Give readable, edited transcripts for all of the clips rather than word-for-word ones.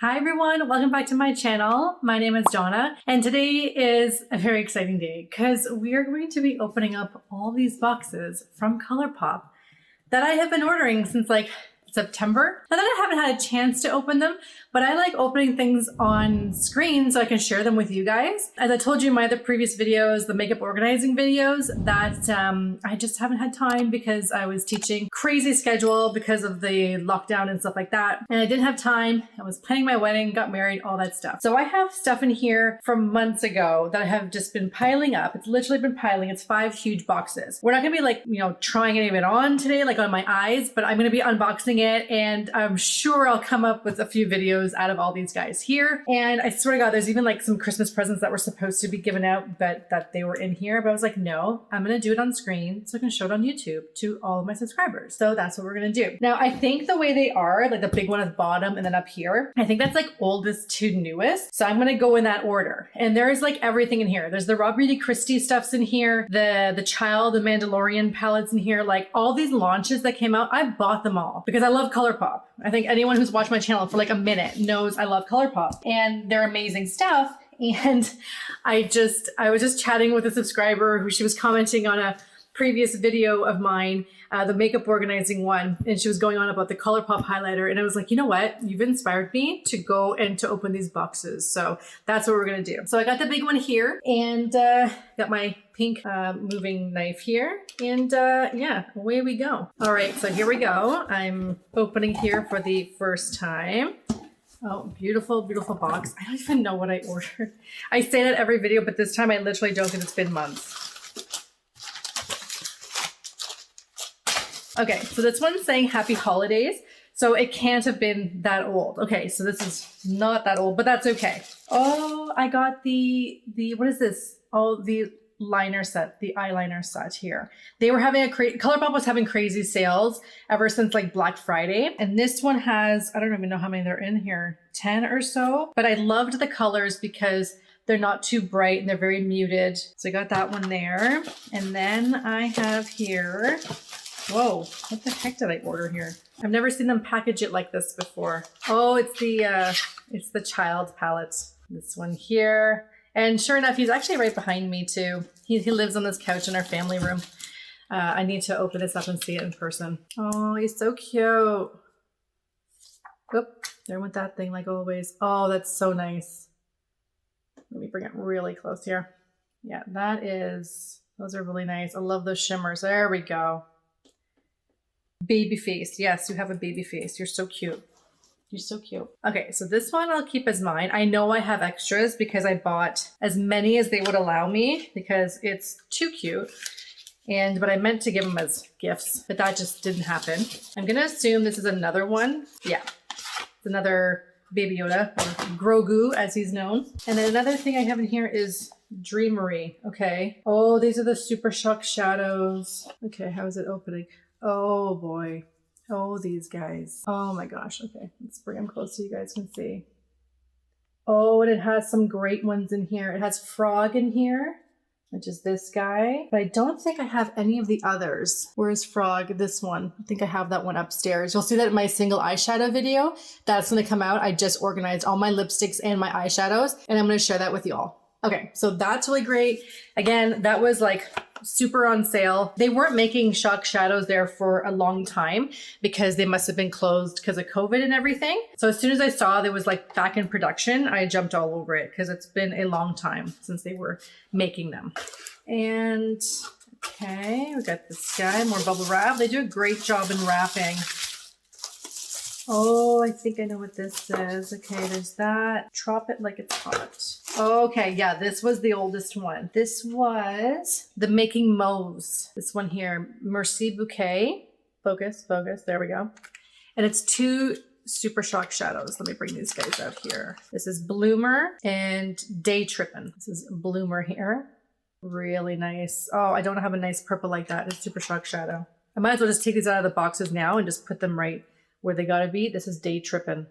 Hi everyone, welcome back to my channel. My name is Donna and today is a very exciting day because we are going to be opening up all these boxes from Colourpop that I have been ordering since like September. Not that I haven't had a chance to open them, but I like opening things on screen so I can share them with you guys. As I told you in my other previous videos, the makeup organizing videos, that I just haven't had time because I was teaching crazy schedule because of the lockdown and stuff like that. And I didn't have time. I was planning my wedding, got married, all that stuff. So I have stuff in here from months ago that I have just been piling up. It's literally been piling. It's 5 huge boxes. We're not gonna be like, trying any of it on today, like on my eyes, but I'm gonna be unboxing it and I'm sure I'll come up with a few videos out of all these guys here. And I swear to God, there's even like some Christmas presents that were supposed to be given out, but that they were in here. But I was like, no, I'm gonna do it on screen so I can show it on YouTube to all of my subscribers. So that's what we're gonna do. Now, I think the way they are, like the big one at the bottom and then up here, I think that's like oldest to newest. So I'm gonna go in that order. And there is like everything in here. There's the RawBeautyKristi stuffs in here, the Child, the Mandalorian palettes in here, like all these launches that came out, I bought them all because I love Colourpop. I think anyone who's watched my channel for like a minute knows I love Colourpop and they're amazing stuff. And I was just chatting with a subscriber who she was commenting on a previous video of mine, the makeup organizing one, and she was going on about the Colourpop highlighter, and I was like, you know what? You've inspired me to go and to open these boxes. So that's what we're gonna do. So I got the big one here and got my pink moving knife here, and yeah, away we go. All right, so here we go. I'm opening here for the first time. Oh, beautiful, beautiful box. I don't even know what I ordered. I say that every video, but this time I literally don't because it's been months. Okay, so this one's saying happy holidays. So it can't have been that old. Okay, so this is not that old, but that's okay. Oh, I got the what is this? Oh, the liner set, the eyeliner set here. They were having Colourpop was having crazy sales ever since like Black Friday. And this one has, I don't even know how many there are in here, 10 or so. But I loved the colors because they're not too bright and they're very muted. So I got that one there. And then I have here, whoa, what the heck did I order here? I've never seen them package it like this before. Oh, it's the Child palette. This one here. And sure enough, he's actually right behind me too. He lives on this couch in our family room. I need to open this up and see it in person. Oh, he's so cute. Oop, there went that thing like always. Oh, that's so nice. Let me bring it really close here. Yeah, those are really nice. I love those shimmers. There we go. Baby face. Yes, you have a baby face. You're so cute. You're so cute. Okay, so this one I'll keep as mine. I know I have extras because I bought as many as they would allow me because it's too cute. But I meant to give them as gifts, but that just didn't happen. I'm gonna assume this is another one. Yeah, it's another Baby Yoda, or Grogu as he's known. And then another thing I have in here is Dreamery. Okay. Oh, these are the Super Shock shadows. Okay, how is it opening? Oh boy. Oh, these guys. Oh my gosh. Okay, let's bring them close so you guys can see. Oh, and it has some great ones in here. It has Frog in here, which is this guy. But I don't think I have any of the others. Where's Frog? This one. I think I have that one upstairs. You'll see that in my single eyeshadow video. That's going to come out. I just organized all my lipsticks and my eyeshadows, and I'm going to share that with you all. Okay, so that's really great. Again, that was like super on sale. They weren't making Shock shadows there for a long time because they must have been closed because of COVID and everything. So as soon as I saw they was like back in production, I jumped all over it because it's been a long time since they were making them. And okay, we got this guy, more bubble wrap. They do a great job in wrapping. Oh, I think I know what this is. Okay, there's that. Drop it like it's hot. Okay, yeah, this was the oldest one. This was the Making Mauves. This one here, Mercier Bouquet. Focus, focus, there we go. And it's 2 Super Shock shadows. Let me bring these guys out here. This is Bloomer and Day Trippin'. This is Bloomer here. Really nice. Oh, I don't have a nice purple like that. It's Super Shock shadow. I might as well just take these out of the boxes now and just put them right where they gotta be. This is Day Trippin'.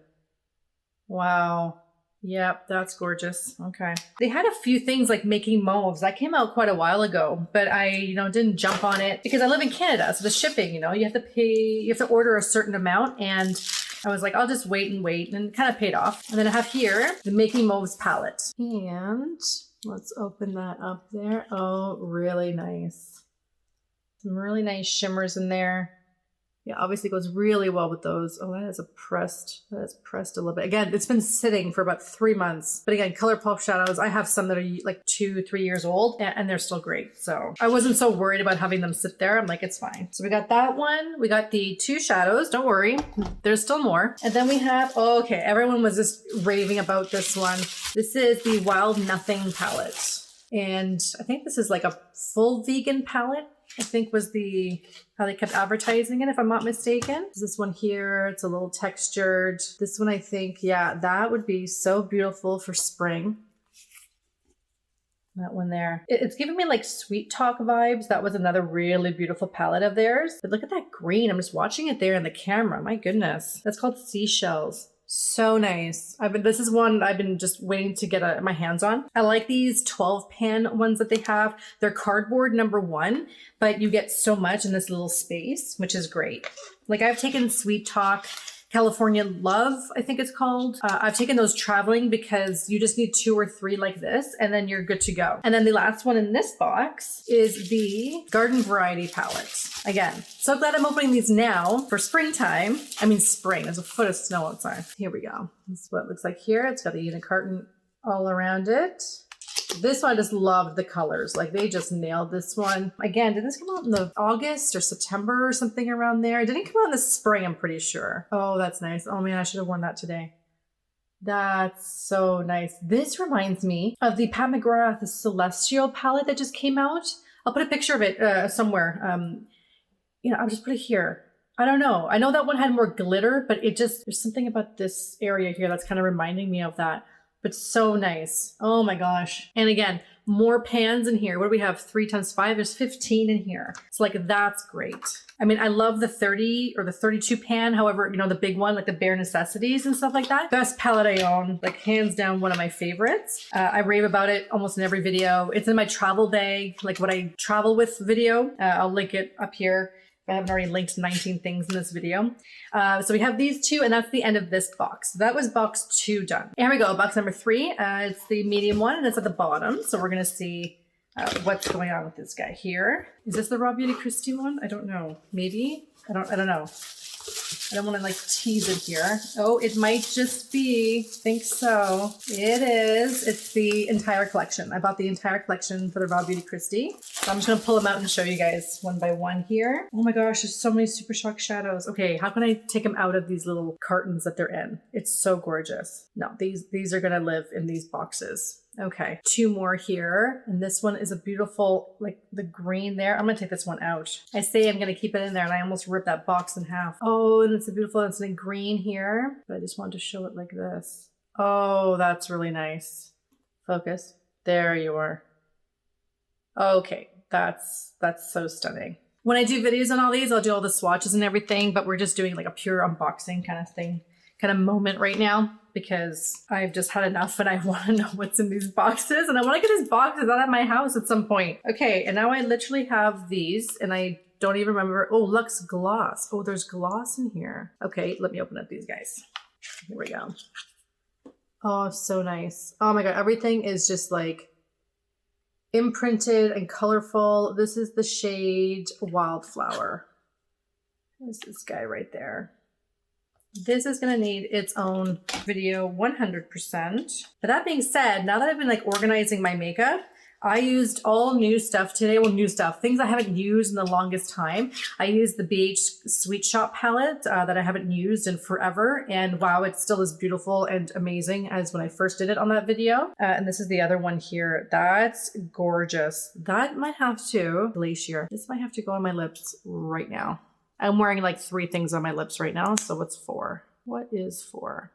Wow. Yep, that's gorgeous. Okay. They had a few things like Making Mauves. That came out quite a while ago, but I, didn't jump on it because I live in Canada. So the shipping, you have to pay, you have to order a certain amount and I was like, I'll just wait, and it kind of paid off. And then I have here the Making Moves palette. And let's open that up there. Oh, really nice. Some really nice shimmers in there. Yeah, obviously goes really well with those. Oh, that is pressed a little bit. Again, it's been sitting for about 3 months. But again, Colourpop shadows, I have some that are like 2-3 years old and they're still great. So I wasn't so worried about having them sit there. I'm like, it's fine. So we got that one. We got the 2 shadows. Don't worry, there's still more. And then we have, oh, okay, everyone was just raving about this one. This is the Wild Nothing palette. And I think this is like a full vegan palette. I think was how they kept advertising it, if I'm not mistaken. This one here, it's a little textured. This one, I think, yeah, that would be so beautiful for spring. That one there. It's giving me like Sweet Talk vibes. That was another really beautiful palette of theirs. But look at that green. I'm just watching it there in the camera. My goodness. That's called Seashells. So nice. This is one I've been just waiting to get my hands on. I like these 12 pan ones that they have. They're cardboard #1, but you get so much in this little space, which is great. Like I've taken Sweet Talk, California Love, I think it's called. I've taken those traveling because you just need 2 or 3 like this and then you're good to go. And then the last one in this box is the Garden Variety palette. Again, so glad I'm opening these now for springtime. I mean spring, there's a foot of snow outside. Here we go. This is what it looks like here. It's got the unit carton all around it. This one I just loved the colors. Like they just nailed this one. Again, did this come out in the August or September or something around there? It didn't come out in the spring, I'm pretty sure. Oh, that's nice. Oh man, I should have worn that today. That's so nice. This reminds me of the Pat McGrath Celestial palette that just came out. I'll put a picture of it somewhere. You know, I'll just put it here. I don't know. I know that one had more glitter, but there's something about this area here that's kind of reminding me of that. But so nice. Oh my gosh. And again, more pans in here. What do we have? 3 times 5, there's 15 in here. It's like, that's great. I mean, I love the 30 or the 32 pan. However, you know, the big one, like the Bare Necessities and stuff like that. Best palette I own, like hands down, one of my favorites. I rave about it almost in every video. It's in my travel bag, like what I travel with video. I'll link it up here. I haven't already linked 19 things in this video. So we have these 2, and that's the end of this box. That was box 2 done. Here we go, box number 3. It's the medium one, and it's at the bottom. So we're gonna see what's going on with this guy here. Is this the RawBeautyKristi one? I don't know. Maybe? I don't know. I don't want to like tease it here. Oh, it might just be. Think so. It is. It's the entire collection. I bought the entire collection for the RawBeautyKristi. So I'm just going to pull them out and show you guys one by one here. Oh my gosh, there's so many Super Shock shadows. Okay, how can I take them out of these little cartons that they're in? It's so gorgeous. No, these are going to live in these boxes. Okay, 2 more here. And this one is a beautiful, like the green there. I'm gonna take this one out. I say I'm gonna keep it in there and I almost ripped that box in half. Oh, and it's a beautiful, it's in green here. But I just wanted to show it like this. Oh, that's really nice. Focus. There you are. Okay, that's so stunning. When I do videos on all these, I'll do all the swatches and everything, but we're just doing like a pure unboxing kind of thing, kind of moment right now, because I've just had enough and I want to know what's in these boxes and I want to get these boxes out of my house at some point. Okay, and now I literally have these and I don't even remember. Oh, Luxe Gloss. Oh, there's gloss in here. Okay, let me open up these guys. Here we go. Oh, so nice. Oh my God, everything is just like imprinted and colorful. This is the shade Wildflower. There's this guy right there. This is gonna need its own video 100%. But that being said, now that I've been like organizing my makeup, I used all new stuff today. Well, new stuff, things I haven't used in the longest time. I used the BH Sweet Shop palette that I haven't used in forever. And wow, it still is beautiful and amazing as when I first did it on that video. And this is the other one here. That's gorgeous. That might have to, Glacier. This might have to go on my lips right now. I'm wearing like 3 things on my lips right now. So what's 4? What is 4?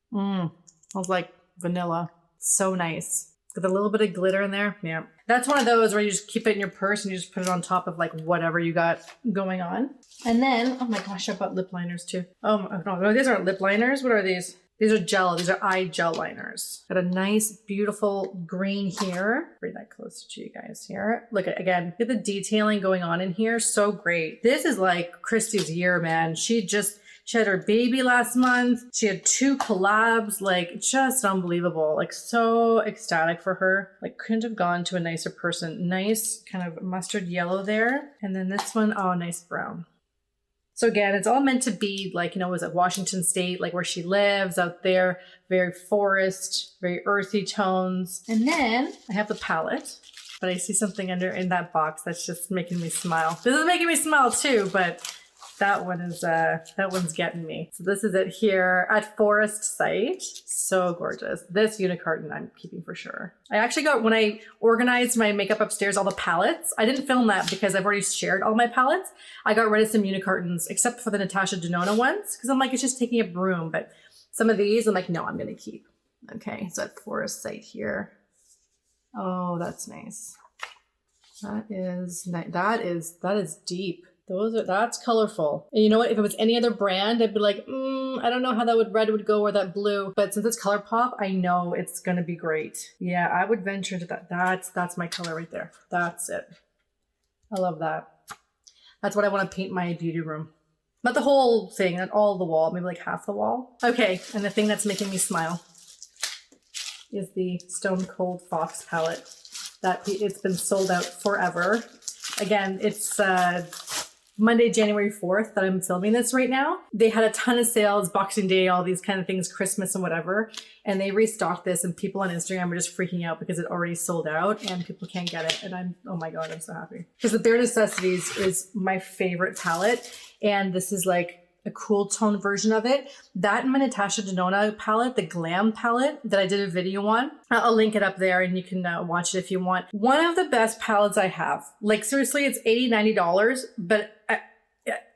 Smells like vanilla. So nice. With a little bit of glitter in there. Yeah. That's one of those where you just keep it in your purse and you just put it on top of like whatever you got going on. And then, oh my gosh, I bought lip liners too. Oh no, these aren't lip liners. What are these? These are gel, these are eye gel liners. Got a nice, beautiful green here. Bring that closer to you guys here. Look at, again, look at the detailing going on in here. So great. This is like Kristi's year, man. She had her baby last month. She had 2 collabs, like just unbelievable. Like so ecstatic for her. Like couldn't have gone to a nicer person. Nice kind of mustard yellow there. And then this one, oh, nice brown. So again, it's all meant to be like, you know, was it Washington State, like where she lives out there, very forest, very earthy tones. And then I have the palette, but I see something under in that box that's just making me smile. This is making me smile too, but that one is, that one's getting me. So this is it here at Forest Site. So gorgeous. This unicarton I'm keeping for sure. I actually got, when I organized my makeup upstairs, all the palettes, I didn't film that because I've already shared all my palettes. I got rid of some unicartons except for the Natasha Denona ones because I'm like, it's just taking up room. But some of these I'm like, no, I'm going to keep. Okay, so at Forest Site here. Oh, that's nice. That is deep. That's colorful. And you know what? If it was any other brand, I'd be like, I don't know how that red would go or that blue. But since it's Colourpop, I know it's gonna be great. Yeah, I would venture to that. That's my color right there. That's it. I love that. That's what I want to paint my beauty room. Not the whole thing, not all the wall, maybe like half the wall. Okay, and the thing that's making me smile is the Stone Cold Fox palette. It's been sold out forever. Again, it's Monday, January 4th that I'm filming this right now. They had a ton of sales, Boxing Day, all these kind of things, Christmas and whatever. And they restocked this and people on Instagram are just freaking out because it already sold out and people can't get it. And oh my God, I'm so happy. Because the Bare Necessities is my favorite palette. And this is like a cool tone version of it. That and my Natasha Denona palette, the Glam palette that I did a video on. I'll link it up there and you can watch it if you want. One of the best palettes I have. Like seriously, it's $80, $90, but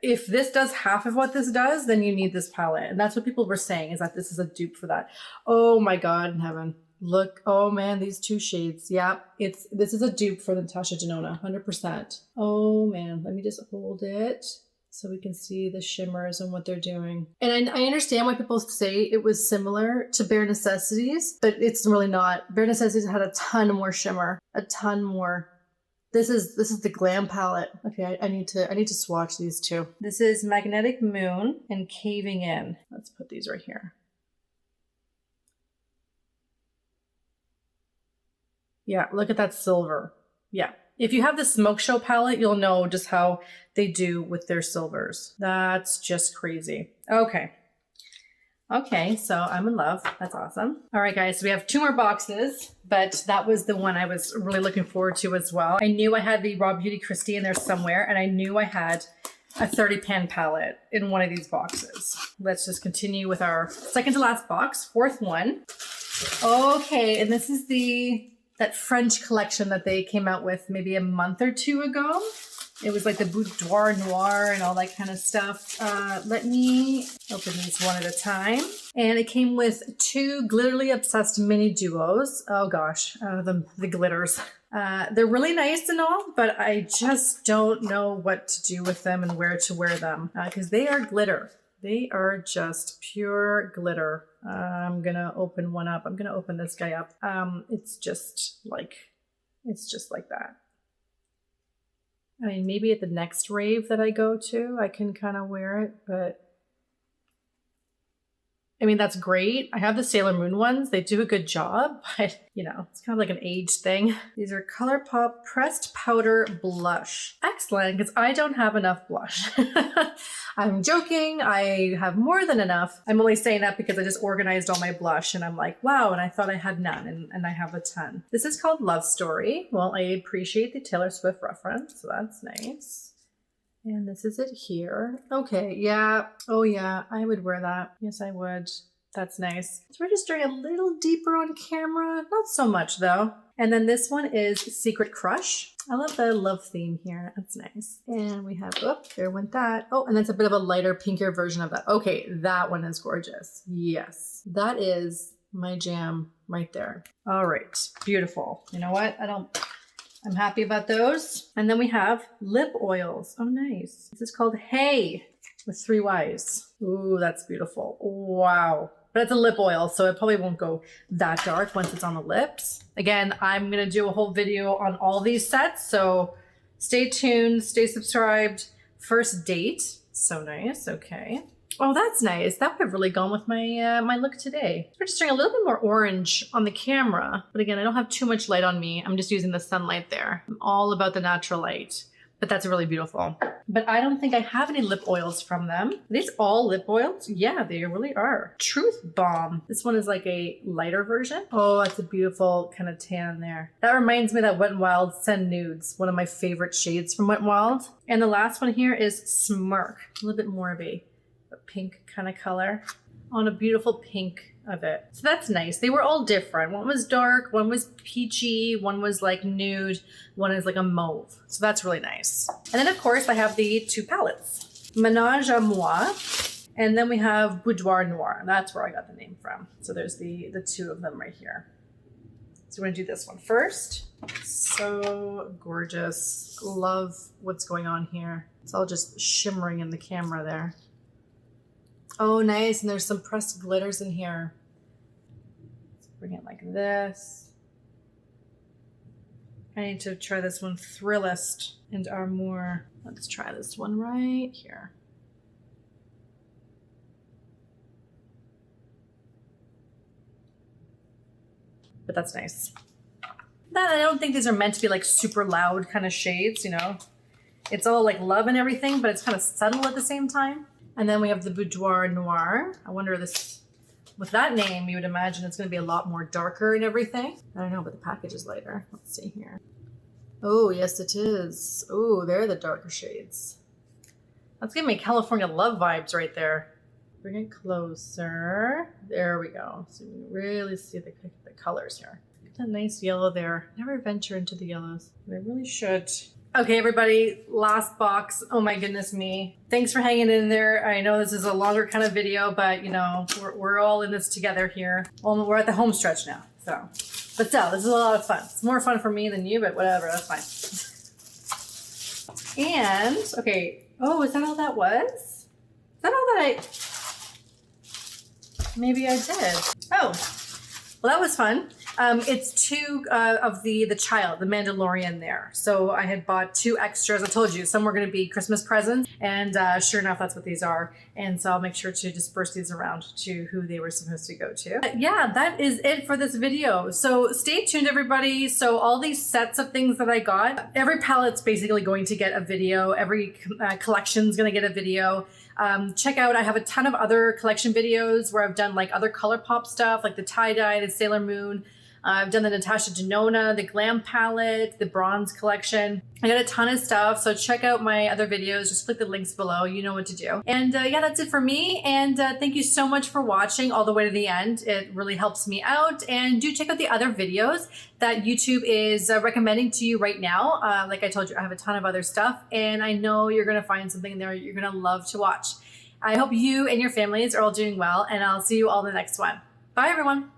if this does half of what this does, then you need this palette. And that's what people were saying, is that this is a dupe for that. Oh my God in heaven. Look, oh man, these 2 shades. Yeah, this is a dupe for the Natasha Denona, 100%. Oh man, let me just hold it so we can see the shimmers and what they're doing. And I understand why people say it was similar to Bare Necessities, but it's really not. Bare Necessities had a ton more shimmer, a ton more. This is the Glam palette. Okay, I need to swatch these 2. This is Magnetic Moon and Caving In. Let's put these right here. Yeah, look at that silver. Yeah. If you have the Smoke Show palette, you'll know just how they do with their silvers. That's just crazy. Okay. Okay, so I'm in love. That's awesome. All right, guys, so we have 2 more boxes, but that was the one I was really looking forward to as well. I knew I had the RawBeautyKristi in there somewhere, and I knew I had a 30 pan palette in one of these boxes. Let's just continue with our second to last box, 4th one. Okay, and this is that French collection that they came out with maybe a month or 2 ago. It was like the boudoir noir and all that kind of stuff. Let me open these one at a time. And it came with 2 glitterly obsessed mini duos. Oh gosh, the glitters. They're really nice and all, but I just don't know what to do with them and where to wear them because they are glitter. They are just pure glitter. I'm gonna open one up. I'm gonna open this guy up. It's just like that. I mean, maybe at the next rave that I go to, I can kind of wear it, but I mean, that's great. I have the Sailor Moon ones. They do a good job, but you know, it's kind of like an age thing. These are Colourpop Pressed Powder Blush. Excellent, because I don't have enough blush. I'm joking. I have more than enough. I'm only saying that because I just organized all my blush and I'm like, wow, and I thought I had none and I have a ton. This is called Love Story. Well, I appreciate the Taylor Swift reference, so that's nice. And this is it here. Okay, yeah. Oh yeah, I would wear that. Yes, I would. That's nice. It's registering a little deeper on camera. Not so much though. And then this one is Secret Crush. I love the love theme here. That's nice. And we have, oh, there went that. Oh, and that's a bit of a lighter, pinkier version of that. Okay, that one is gorgeous. Yes, that is my jam right there. All right, beautiful. You know what? I'm happy about those. And then we have lip oils. Oh, nice. This is called Hey with 3 Ys. Ooh, that's beautiful. Wow. but it's a lip oil, so it probably won't go that dark once it's on the lips. Again, I'm gonna do a whole video on all these sets, so stay tuned, stay subscribed. First date, so nice, okay. Oh, that's nice. That would have really gone with my my look today. We're just doing a little bit more orange on the camera, but again, I don't have too much light on me. I'm just using the sunlight there. I'm all about the natural light, but that's really beautiful. But I don't think I have any lip oils from them. Are these all lip oils? Yeah, they really are. Truth Bomb. This one is like a lighter version. Oh, that's a beautiful kind of tan there. That reminds me of that Wet n Wild Send Nudes, one of my favorite shades from Wet n Wild. And the last one here is Smirk, a little bit more of a pink kind of color on a beautiful pink of it. So that's nice. They were all different. One was dark, one was peachy, one was like nude, one is like a mauve. So that's really nice. And then of course I have the two palettes, Ménage à Moi, and then we have Boudoir Noir. That's where I got the name from. So there's the two of them right here. So we're gonna do this one first. So gorgeous. Love what's going on here. It's all just shimmering in the camera there. Oh, nice. And there's some pressed glitters in here. Let's bring it like this. I need to try this one, Thrillist and Armour. Let's try this one right here. But that's nice. I don't think these are meant to be like super loud kind of shades, you know. It's all like love and everything, but it's kind of subtle at the same time. And then we have the Boudoir Noir. I wonder this, with that name, you would imagine it's gonna be a lot more darker and everything. I don't know, but the package is lighter. Let's see here. Oh, yes it is. Oh, they're the darker shades. That's giving me California Love vibes right there. Bring it closer. There we go. So you can really see the colors here. That nice yellow there. Never venture into the yellows, but I really should. Okay, everybody, last box. Oh my goodness me. Thanks for hanging in there. I know this is a longer kind of video, but you know, we're all in this together here. Well, we're at the home stretch now, so. But still, this is a lot of fun. It's more fun for me than you, but whatever, that's fine. And, okay, oh, is that all that was? Is that all that maybe I did. Oh, well, that was fun. It's two of the child, the Mandalorian there. So I had bought two extras. I told you some were going to be Christmas presents, and sure enough, that's what these are. And so I'll make sure to disperse these around to who they were supposed to go to. But yeah, that is it for this video. So stay tuned, everybody. So all these sets of things that I got, every palette's basically going to get a video. Every collection's going to get a video. Check out, I have a ton of other collection videos where I've done like other Colourpop stuff, like the tie-dye, the Sailor Moon. I've done the Natasha Denona, the Glam palette, the Bronze collection. I got a ton of stuff, so check out my other videos. Just click the links below. You know what to do. And yeah, that's it for me. And thank you so much for watching all the way to the end. It really helps me out. And do check out the other videos that YouTube is recommending to you right now. Like I told you, I have a ton of other stuff, and I know you're going to find something there you're going to love to watch. I hope you and your families are all doing well, and I'll see you all in the next one. Bye, everyone.